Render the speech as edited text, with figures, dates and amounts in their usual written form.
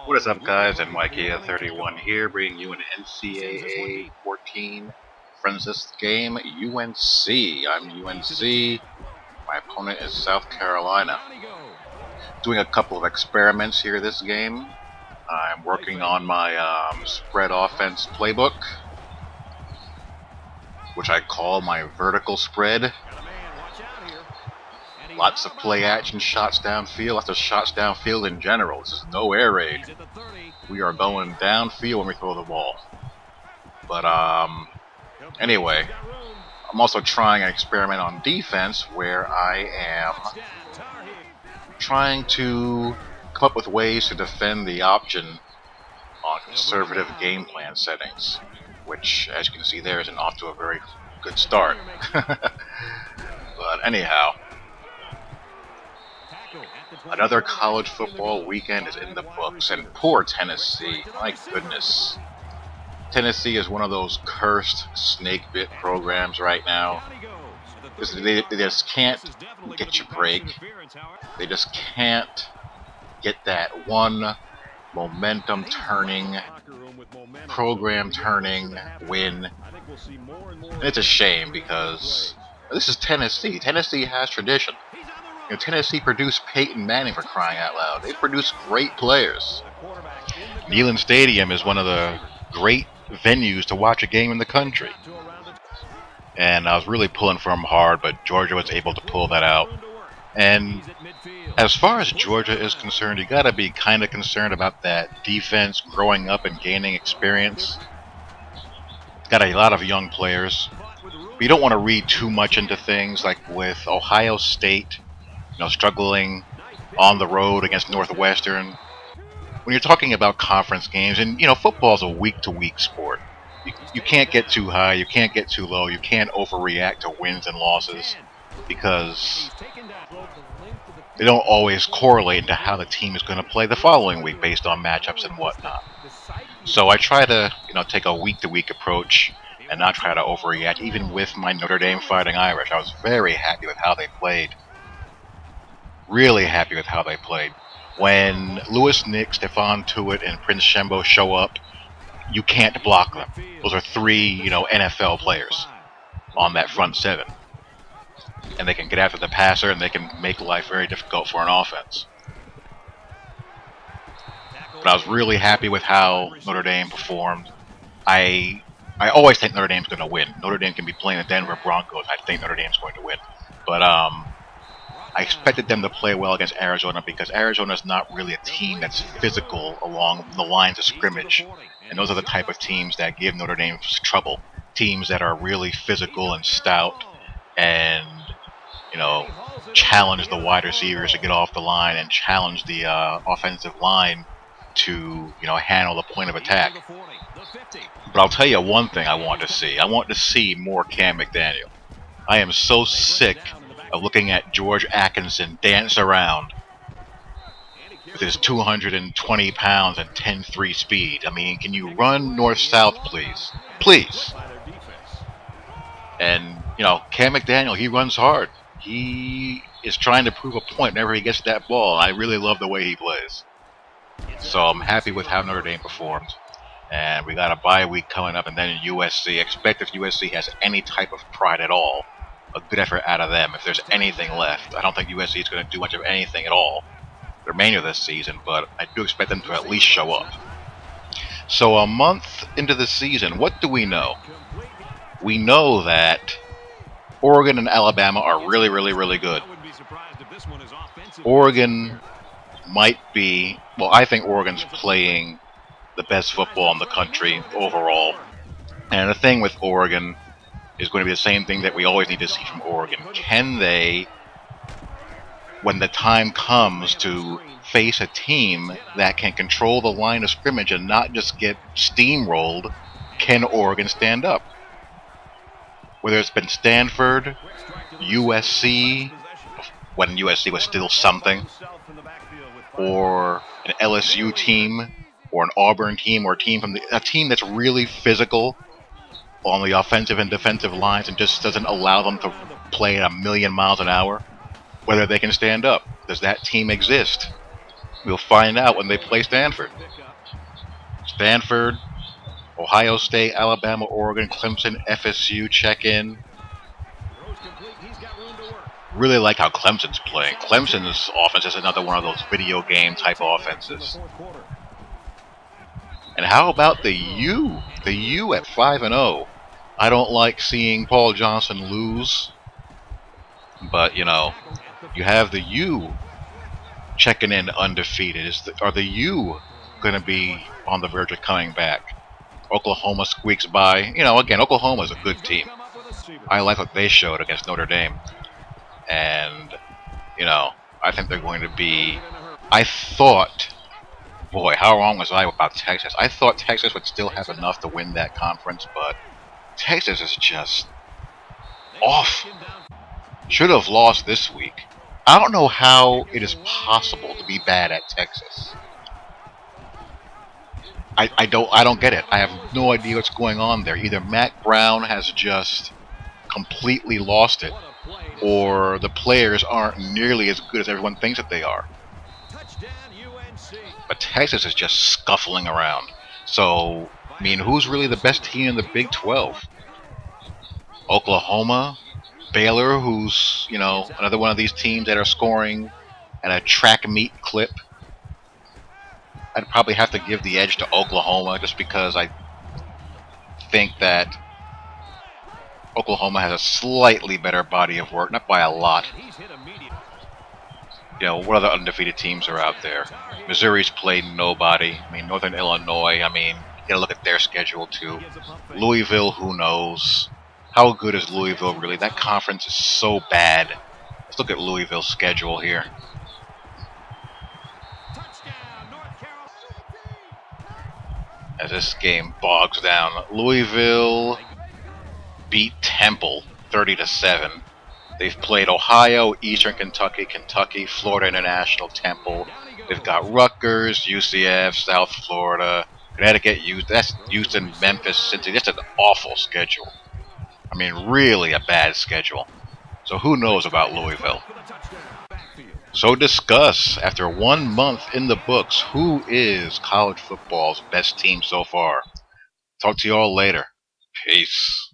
What is up, guys? Ncaa31 here, bringing you an NCAA 14 Friends game, UNC. I'm UNC. My opponent is South Carolina. Doing a couple of experiments here this game. I'm working on my spread offense playbook, which I call my vertical spread. Lots of play action shots downfield, lots of shots downfield in general. This is no air raid. We are going downfield when we throw the ball. But anyway, I'm also trying an experiment on defense where I am trying to come up with ways to defend the option on conservative game plan settings, which, as you can see there, isn't off to a very good start. But anyhow, another college football weekend is in the books, and poor Tennessee, my goodness. Tennessee is one of those cursed snake-bit programs right now. They just can't get your break. They just can't get that one momentum-turning, program-turning win. And it's a shame because this is Tennessee. Tennessee has tradition. You know, Tennessee produced Peyton Manning, for crying out loud. They produced great players. Neyland Stadium is one of the great venues to watch a game in the country. And I was really pulling for them hard, but Georgia was able to pull that out. And as far as Georgia is concerned, you got to be kind of concerned about that defense growing up and gaining experience. Got a lot of young players. But you don't want to read too much into things, like with Ohio State, struggling on the road against Northwestern. When you're talking about conference games, and football is a week-to-week sport. You can't get too high, you can't get too low, you can't overreact to wins and losses because they don't always correlate into how the team is going to play the following week based on matchups and whatnot. So I try to, take a week-to-week approach and not try to overreact. Even with my Notre Dame Fighting Irish, I was very happy with how they played. Really happy with how they played. When Louis Nick, Stephon Tuitt, and Prince Shembo show up, you can't block them. Those are three, NFL players on that front seven. And they can get after the passer, and they can make life very difficult for an offense. But I was really happy with how Notre Dame performed. I always think Notre Dame's going to win. Notre Dame can be playing the Denver Broncos. I think Notre Dame's going to win. But I expected them to play well against Arizona because Arizona's not really a team that's physical along the lines of scrimmage. And those are the type of teams that give Notre Dame trouble. Teams that are really physical and stout and, challenge the wide receivers to get off the line and challenge the offensive line to, handle the point of attack. But I'll tell you one thing I want to see. I want to see more Cam McDaniel. I am so sick of looking at George Atkinson dance around with his 220 pounds and 10.3 speed. I mean, can you run north-south, please? Please. And, Cam McDaniel, he runs hard. He is trying to prove a point whenever he gets that ball. I really love the way he plays. So I'm happy with how Notre Dame performed. And we got a bye week coming up, and then USC. Expect if USC has any type of pride at all, a good effort out of them. If there's anything left, I don't think USC is going to do much of anything at all the remainder of this season, but I do expect them to at least show up. So a month into the season, what do we know? We know that Oregon and Alabama are really, really, really good. Oregon might be, I think Oregon's playing the best football in the country overall. And the thing with Oregon is going to be the same thing that we always need to see from Oregon. Can they, when the time comes to face a team that can control the line of scrimmage and not just get steamrolled, can Oregon stand up? Whether it's been Stanford, USC, when USC was still something, or an LSU team, or an Auburn team, or a team that's really physical on the offensive and defensive lines and just doesn't allow them to play at 1,000,000 miles an hour, whether they can stand up. Does that team exist? We'll find out when they play Stanford. Stanford, Ohio State, Alabama, Oregon, Clemson, FSU check in. Really like how Clemson's playing. Clemson's offense is another one of those video game type offenses. And how about the U? The U at 5-0. I don't like seeing Paul Johnson lose, but you know, you have the U checking in undefeated. Are the U going to be on the verge of coming back? Oklahoma squeaks by. You know, again, Oklahoma's a good team. I like what they showed against Notre Dame. And, you know, I think they're going to be... I thought... Boy, how wrong was I about Texas? I thought Texas would still have enough to win that conference, but Texas is just off. Should have lost this week. I don't know how it is possible to be bad at Texas. I don't get it. I have no idea what's going on there. Either Matt Brown has just completely lost it, or the players aren't nearly as good as everyone thinks that they are. But Texas is just scuffling around. So, I mean, who's really the best team in the Big 12? Oklahoma? Baylor, who's, you know, another one of these teams that are scoring at a track meet clip. I'd probably have to give the edge to Oklahoma just because I think that Oklahoma has a slightly better body of work, not by a lot. You know, what other undefeated teams are out there? Missouri's played nobody. I mean, Northern Illinois, I mean, you gotta look at their schedule too. Louisville, who knows? How good is Louisville really? That conference is so bad. Let's look at Louisville's schedule here. As this game bogs down, Louisville beat Temple 30-7. They've played Ohio, Eastern Kentucky, Kentucky, Florida International, Temple. They've got Rutgers, UCF, South Florida, Connecticut, Houston, Memphis, Cincinnati. Just an awful schedule. I mean, really a bad schedule. So who knows about Louisville? So discuss, after 1 month in the books, who is college football's best team so far. Talk to you all later. Peace.